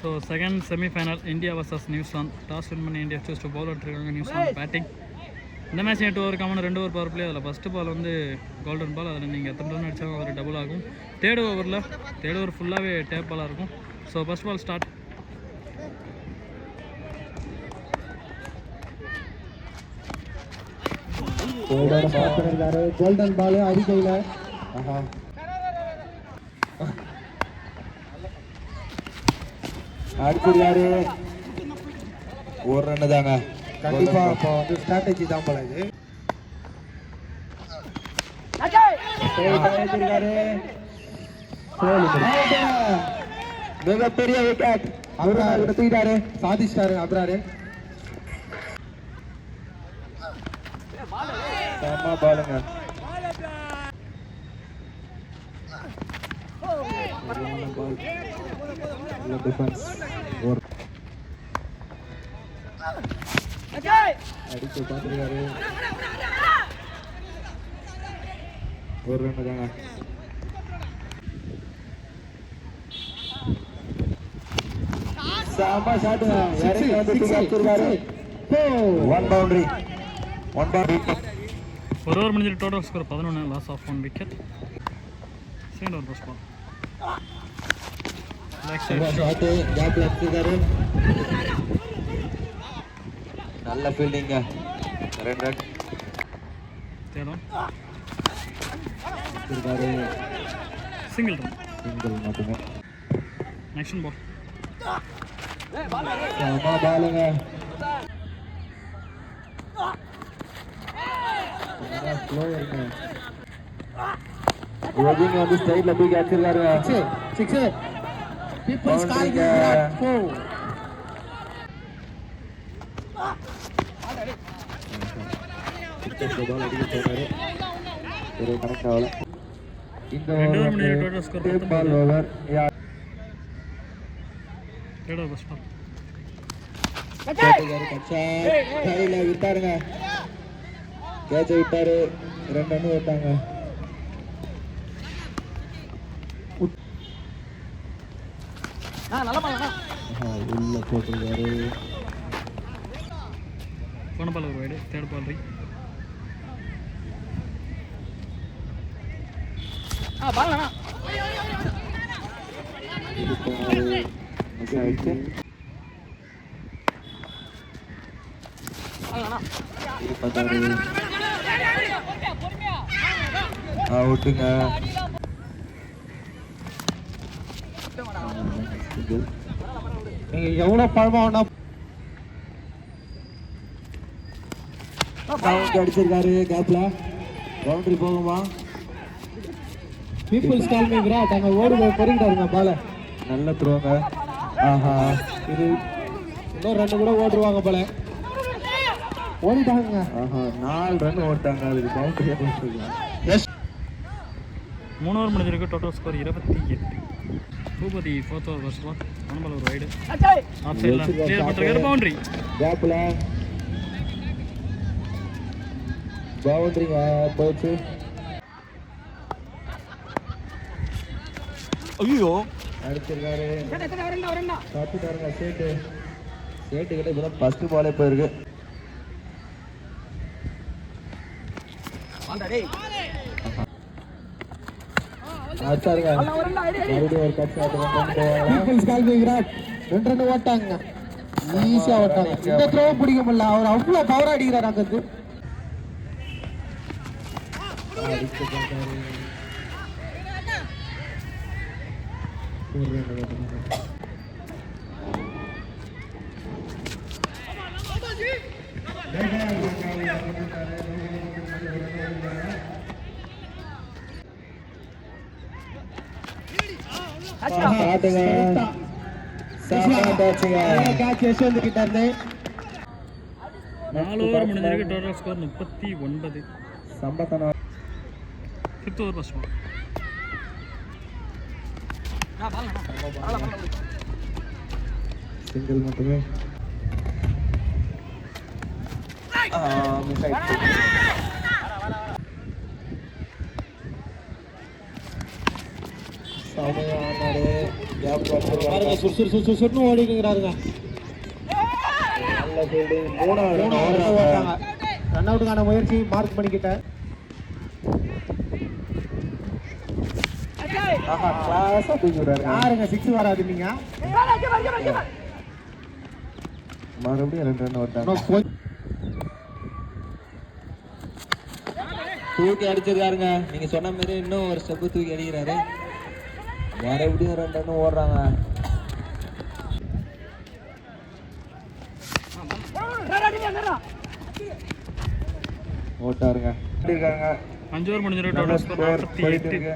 So second semifinal India versus New Zealand. Toss win பண்ணி India choose to bowl எடுத்துருக்காங்க. New Zealand batting. இந்த match 8 over common 2 over power play. அதில் first ball வந்து golden பால். அதில் நீங்கள் எத்தனை ரன் அடித்தாலும் அதில் டபுள் ஆகும். தேர்ட் ஓவர் ஃபுல்லாகவே டேப் பாலாக இருக்கும். So first ball start. Golden ball அடிக்கையில் அடிச்சிருக்காரு. ஒரு ரன்னு தாங்க. கண்டிப்பா இப்போ வந்து ஸ்ட்ராட்டஜி தான் போல இது. மிகப்பெரிய விக்கெட். அப்ரார் தூக்கிட்டாரு, சாதிச்சிட்டாரு அப்ராரு. செம்ம பாலுங்க. டிஃபென்ஸ் அடிச்சு பார்த்துருக்காரு. ஒரு ரன்னு தாங்க. செம்ம ஷாட். இறங்கி வந்து அடிச்சிருக்காரு. 1 பவுண்டரி. 1 பவுண்டரி. ஒரு ஓவர் முடிஞ்சிட்டு total score 11. Loss of 1 wicket. Second over first ball. Shot கேப்ல அடிச்சிருக்காரு. நல்ல ஃபீல்டிங்க. 2 ரன். தேடும் இருக்காரு. Single run. சிங்கிள் மட்டுமே. Next ball. செம்ம பாலுங்க. யோகிங்க வந்து ஸ்ட்ரைட்ல போய் அடிச்சிருக்காரு. 6 peoples calling Virat Kohli. Ball அடிக்க போறாரு. ஒரு கனெக்ட் ஆகல. இந்த total score 19. Ball over. Third over first ball. கையில விட்டாருங்க. கேட்ச விட்டாரு. 2 ரன் ஓட்டாங்க. உள்ள போட்டுருக்காரு. போன பால் ஒரு வைடு. தேர்ட் பால் ரீ. அவுட்டுங்க. நீங்க எவ்வளவு பழமா வேணா அடிச்சிருக்காரு. கேப்ல பவுண்டரி போகுமா? பீப்பிள்ஸ் காலிங் விராட் அங்க ஓடி போய் பொறிக்கிட்டாருங்க பால. நல்ல த்ரோங்க. ஆஹா, இது இன்னும் 2 கூட ஓடுவாங்க போல. ஓடிட்டாங்க. ஆஹா, 4 ரன் ஓட்டாங்க. அதுக்கு பவுண்டரியா போட்டுருக்காங்க. எஸ் 3 ஓவர் முடிஞ்சிருக்கு. Total score 28. Boopathi fourth over first ball. போன பால் ஒரு வைடு. ஆஃப் சைடில் கிளியர் பண்ணிருக்காரு. பவுண்டரி. கேப்ல பவுண்டரிங்க போச்சு. ஐயோ அடிச்சிருக்காரு. பார்த்துட்டாருங்க. சேட்டு கிட்ட இப்பதான் ஃபர்ஸ்ட் பாலே போயிருக்கு. அடிச்சாருங்க. மறுபடியும் ஒரு கட்சி பீப்பிள்ஸ் காலிங் விராட் 2 ரன் ஓட்டாங்க. ஈஸியா ஓட்டாங்க. இந்த த்ரோ பிடிக்க முடியல. அவர் அவ்வளவு பவர் அடிக்கிறார். அங்கத்து யஷ்வந்த் கிட்ட இருந்து 4 ஓவர் முடிஞ்சிருக்கு. Total score 39. சம்பத்தனம். 5th over first ball. Single மட்டுமே. மிஸ் ஆயிடுச்சு. செமையா ஆனாரு. பாருங்க சுறுசுறுன்னு ஓடிக்கிறாருங்க. நல்ல ஃபீல்டிங். மூணாவது ஓடுறாங்க. ரன் அவுட்டுக்கான முயற்சி மார்க் பண்ணிக்கிட்டேன். ஆஹா கிளாஸா தூக்கி விடுறாரு. யாருங்க 6 வராது நீங்க? மறுபடியும் 2 ரன் ஓட்டாங்க. தூக்கி அடிச்சிருக்காருங்க. நீங்க சொன்ன மாதிரி இன்னும் ஒரு ஸ்டெப் தூக்கி அடிக்கிறாரு. மறுபடியும் 2 ரன் ஓடுறாங்க. ஓட்டாருங்க. இருக்காங்க. 5 ஓவர் முடிஞ்சிருக்கு. Total score 48.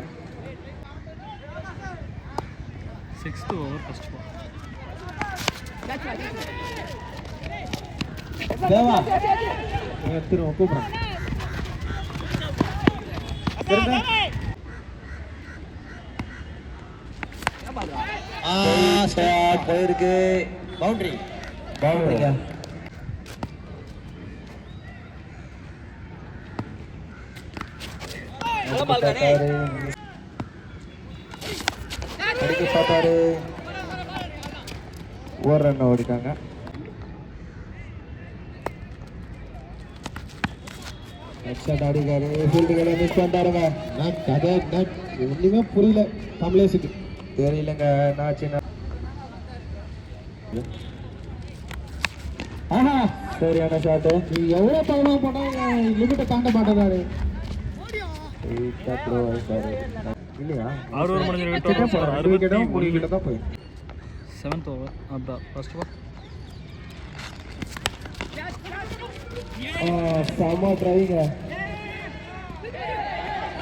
6th over first ball. Deva திரும்ப கூப்பிடுறேன். ஷாட் போயிருக்கு. பவுண்டரி. பவுண்டரிங்க. அடிக்க பார்த்தாரு. ஒரு ரன் ஓடிட்டாங்க. அடிக்காரு. ஃபீல்டுகளை மிஸ் பண்ணிட்டாருங்க. நான் கதை ஒன்றுமே புரியல கமலேஷுக்கு. தெரியலங்க என்னாச்சுன்னா. ஆஹா சரியான ஷாட்டு. எவ்வளோ பகமாக போட்டால் லிமிட்டை தாண்ட மாட்டேங்காரு. இல்லையா 6 ஓவர் முடிஞ்சிருக்கு. Total score 63. தான் போய் 7th ஓவர் அதான் ஃபர்ஸ்ட் பால். செம ட்ரைங்க.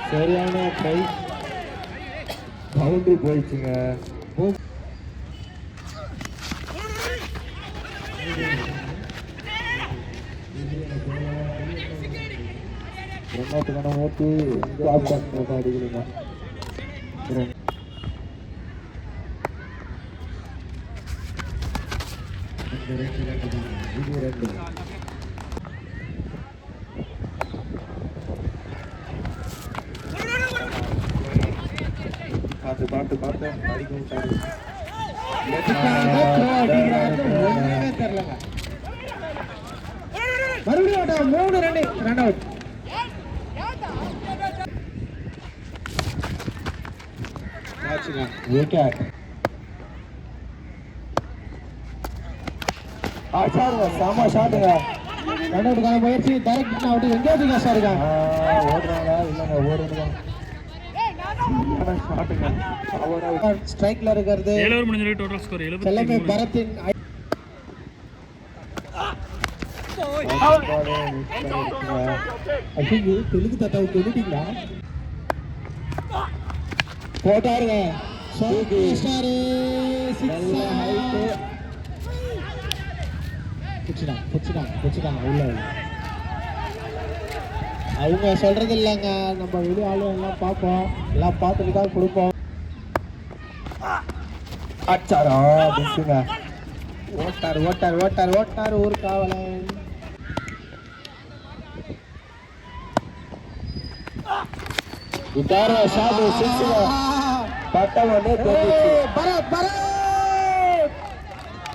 சரியான ட்ரை. பவுண்டரி போயிடுச்சுங்க. ரெண்டாத்துக்கான ஓட்டு அடிக்கலுங்க. பார்த்து பார்த்து அடிக்க விட்டாரு. மறுபடியும் 3 ரன் அவுட். விக்கெட். செம ஷாட்டுங்க. ரன் அவுட்டுக்கான முயற்சி டைரக்ட் அவுட். எங்கேயாவது சார் இருக்காங்க. ஓடுறாங்களா இல்லைங்க ஓடுறாங்க. ஷாட்டுங்க. ஸ்ட்ரைக்ல இருக்கிறது 7 ஓவர் முடிஞ்சிருக்கு. டோட்டல் ஸ்கோர் எல்லாமே 73. பரத்தின். ஐயோ தெலுங்கு தாத்தாவை சொல்லிட்டீங்களா? போட்டாருங்க. உள்ள அவங்க சொல்றது இல்லைங்க. நம்ம வெளி ஆளு எல்லாம் பார்ப்போம். எல்லாம் பார்த்துட்டு தான் கொடுப்போம். அச்சாரா மிஸ்ஸுங்க. ஓட்டார் ஒரு காவலன். விட்டாரு ஷாட். சிக்ஸுங்க. பட்டவனே தெரிஞ்சிச்சு.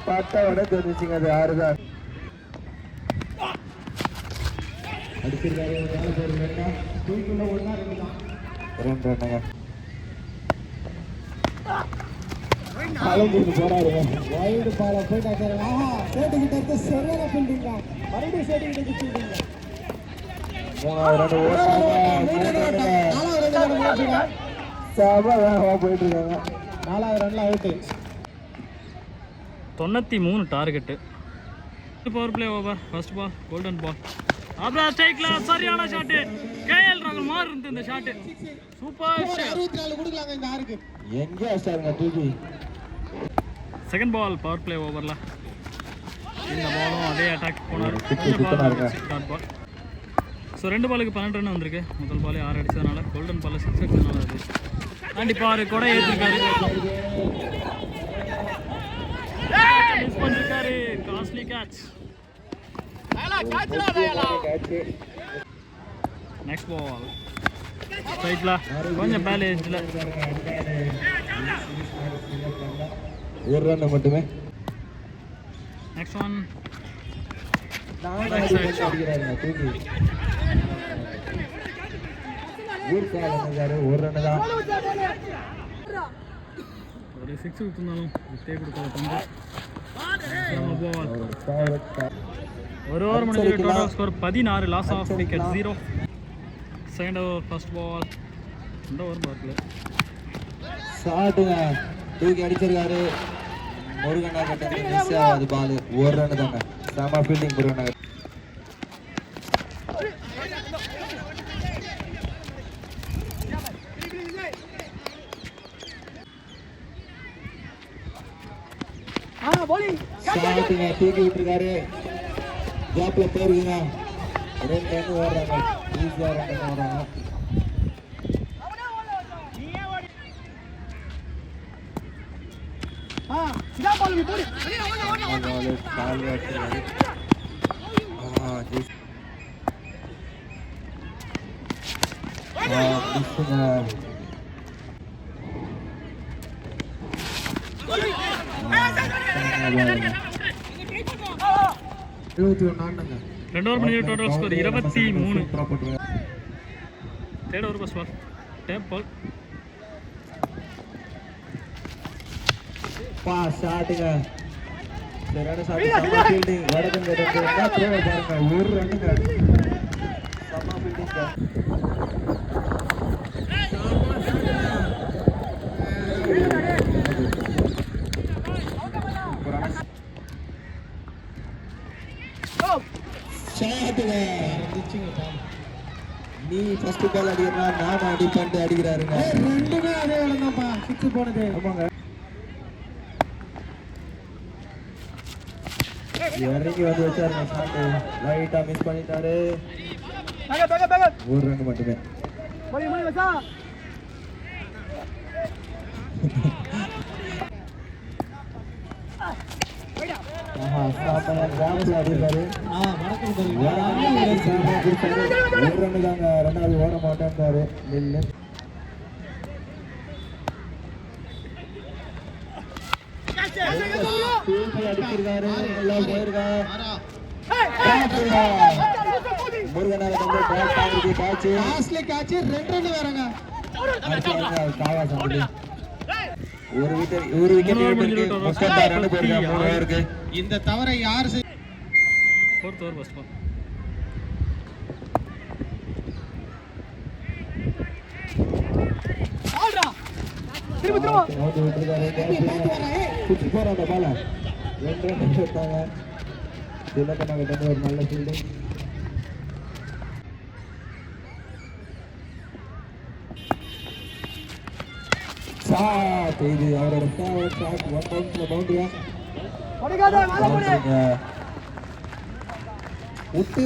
பட்டவனே தெரிஞ்சிச்சுங்க. அது 6 தான். அடிச்சிருக்காரு. 2 ரன்னுங்க. போறாருங்க. வைடு பால போயிட்டாரு. சேட்டுக்கிட்ட இருந்து சரியான ஃபீல்டிங் தான். மறுபடியும் சேட்டுக்கிட்ட ஃபீல்டிங். 3வது ரன் ஓட்டாங்க. 4வது ரன் செம வேகமா போயிட்டு இருக்காங்க. 4வது ரன்ல out. 93 target. Power play over first ball. Golden ball. அப்புறம் ஸ்ட்ரைக்ல சரியான ஷாட். கேஎல் ராகுல் மார் இருந்து இந்த ஷாட். Super shot. 64 கொடுக்கலாங்க இந்த ஆருக்கு. எங்க அடிச்சாருங்க தூக்கி. செகண்ட் பால் பவர் பிளே ஓவர்ல இந்த பாலும் அதே அட்டாக் போனார். பால். ஸோ 2 பாலுக்கு 12 ரன் வந்திருக்கு. முதல் பாலே 6 அடிச்சதுனால கோல்டன் பால் 6 அடிச்சதுனால அது கண்டிப்பாக அவர் கூட ஏற்றிருக்காரு. மிஸ் பண்ணிருக்காரு. Costly catch. நெக்ஸ்ட் பால் ஸ்ட்ரைட்ல கொஞ்சம் பேலேஜில் ஒரு ரன் மட்டுமே. நெக்ஸ்ட் ஒன் அடிக்கிறாருங்க தூக்கி. ஊர்க்கால ஒரு ரன் தான். ஒரு 6 விட்டுருந்தாலும் விட்டே கொடுக்காத பந்து. ஒரு ஓவர் முடிஞ்சு total score 16. Loss of wicket 0. Second over first ball. இந்த ஓவர் பார்க்கல. ஷாட்டுங்க தூக்கி அடிச்சிருக்காரு முருகனா. கட்டது மிஸ் ஆகாது பால். ஒரு ரன் தாங்க. செம ஃபீல்டிங் முருகனா. ஷாட்டுங்க தூக்கி விட்டுருக்காரு. ஜாப்ல போயிருக்குங்க. 2 ரன் ஓடுறாங்க. ஈஸியாக 2 ரன் ஓடுறாங்க. ரெண்டு ஓவர் முடிஞ்சு total score 23. Third over first ball. Tape ball. ஷாட்டுங்க சரியான ஷாட். ஃபீல்டிங் வடக்கு பாருங்க. ஒரு ரன்னுங்க. செம்ம ஃபீல்டிங். நீ ஃபர்ஸ்ட் பால் அடிக்கிறா, நான் அடிப்பேன் அடிக்கிறாருங்க. ரெண்டுமே அதே வேலைதான்ப்பா. 6 போனது. ஆமாங்க. இறங்கி வந்து வச்சாருங்க. ஷாட்டு லைட்டா மிஸ் பண்ணிட்டாரு. ஒரு ரன் மட்டுமே. ரெண்டாவது ஓட மாட்டேன்றாரு. அடிச்சிருக்காரு. எல்லாம் போயிருக்காரு. முருகனால காய்ச்சி 2 ரன் வேறங்க. ஒரு விக்கெட் இந்த தவறை யார் செய்ய? Fourth over first ball. ஒரு நல்ல ஃபீல்டிங். இது அவரோட ஷாட். 1 பவுண்ட்ல பவுண்டரியா விட்டு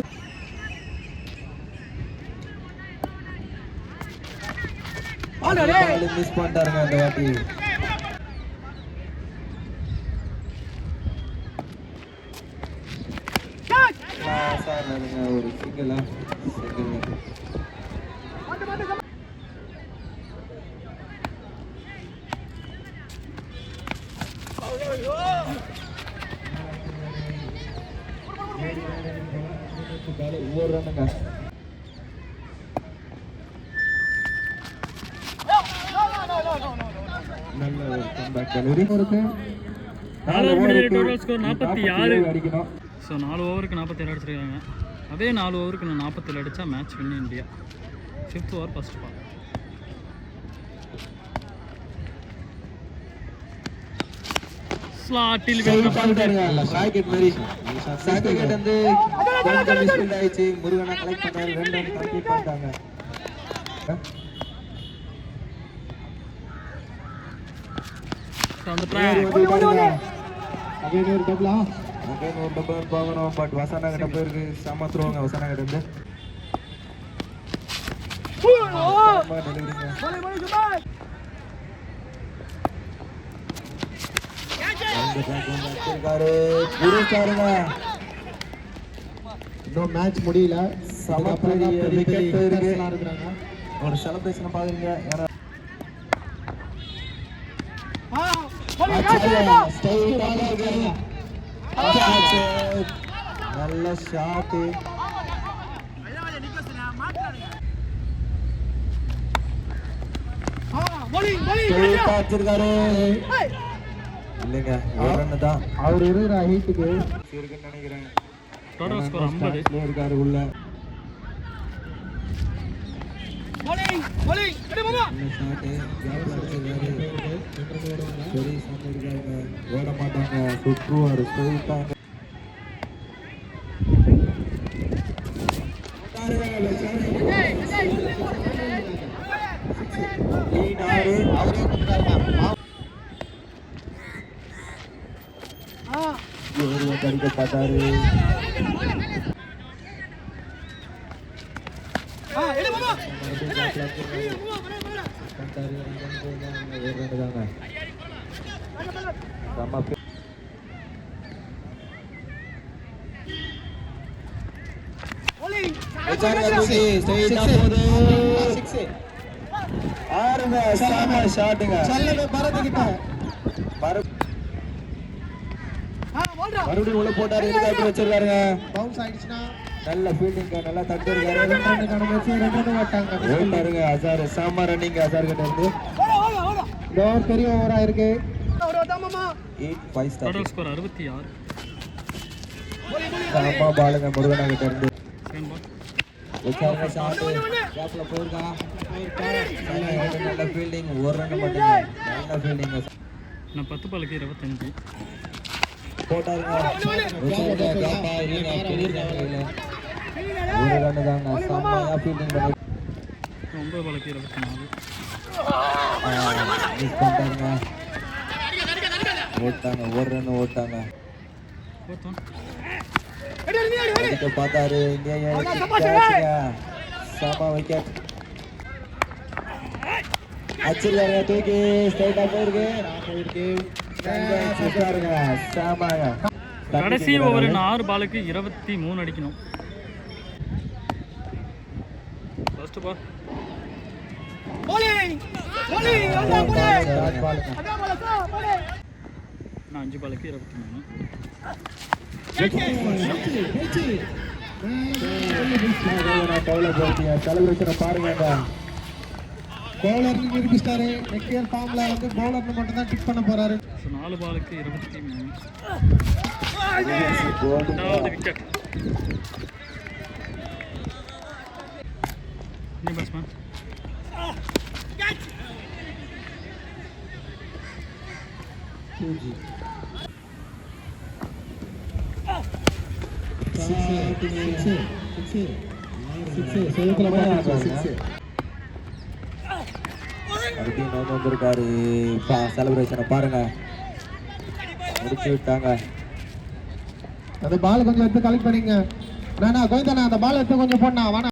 மிஸ் பண்ணிட்டாருங்க அந்த வாட்டி. ஒரு சிங்கிளா ஒரு ரன்னுங்க. நல்ல ஒரு கம்பேக் டெலிவரி. 4 ஓவர் முடிஞ்சு டோட்டல் ஸ்கோர் 46. அடிக்கணும். ஸோ 4 ஓவருக்கு 47 அடிச்சிருக்காங்க. அதே 4 ஓவருக்கு நான் 47 அடித்தா match win India. 5th over first ball. ஸ்லாட்டில் சாக்கெட் மாதிரி சாக்கெட் வந்து கொஞ்சம் மிஸ்ஃபீல்ட் ஆயிடுச்சு. முருகனை கலெக்ட் பண்ணாரு. 2 ரன் கம்ப்ளீட் பண்ணிட்டாங்க. அந்த ட்ரை ஒரு டபுள் பார்க்கணும். பட் வசனா கிட்ட போயிருக்கு. செம்ம த்ரோங்க வசனா கிட்ட இருந்து. இன்னும் மேட்ச் முடியல. ஒரு செலிப்ரேஷன் பாக்குறீங்க. நல்ல ஷாட். வச்சிருக்காரு இல்லைங்க, ஒரு ரன் தான் அவர் இருக்கிற ஹீட்டுக்கு இருக்குன்னு நினைக்கிறேன். Total score 50. இருக்காரு உள்ள. ஓட மாட்டாங்க, சுற்றுவாரு போயிட்டாங்க. கடிக்க பார்த்தாரு. மறுபடியும் உள்ள போட்டாரு, வச்சிருக்காருங்க. பவுன்ஸ் ஆயிடுச்சுன்னா நல்ல ஃபீல்டிங், நல்லா தட்டிருக்காரு. ஓட்டாருங்க அசார், சாமா ரன்னிங் அசார் கிட்ட இருந்து. பெரிய ஓவரா இருக்கு. 8-5 ஸ்டார். Total score 66. சாமா பாலுங்க முருகனா கிட்ட இருந்து. Second ball. வச்சாருங்க ஷாட், கேப்ல போயிருக்கா. நல்ல ஃபீல்டிங், ஒரு ரன் மட்டும். நல்ல ஃபீல்டிங். நான் 10 பாலுக்கு 25. போட்டாருங்க. வச்சாருங்க கேப்பா, இல்லைங்க சொல்லியிருக்காங்க. ஒரு ரன் தாங்க, சாமாயா ஃபீல்டிங் பண்ணி 9 பாலுக்கு 24. மிஸ் பண்ணிட்டாங்க. ஓட்டாங்க, ஒரு ரன் ஓட்டாங்க. அடிக்க பார்த்தாரு, இங்கே சாமா விக்கெட் அச்சிருக்காருங்க. தூக்கி ஸ்ட்ரைட்டா போயிருக்கு. சாமாங்க. கடைசி ஓவர் 6 பாலுக்கு 23 அடிக்கணும். First ball. நான் 5 பாலுக்கு 23. செலிப்ரேஷனை பாருங்க. பவுலர் நிரூபிச்சிட்டாரு. நெக்ஸ்ட் இயர் ஃபார்ம்ல வந்து பவுலர்னு மட்டும் தான் டிக் பண்ண போறாரு. 4 பாலுக்கு 23. விக்கெட். நீ பேட்ஸ்மேன். வந்திருக்காரு. செலிப்ரேஷனை பாருங்க, முடிச்சு விட்டாங்க. அந்த பால் கொஞ்சம் எடுத்து கலெக்ட் பண்ணிங்க. நானா கோவிந்தண்ணா, அந்த பால் எடுத்து கொஞ்சம் போடணும்.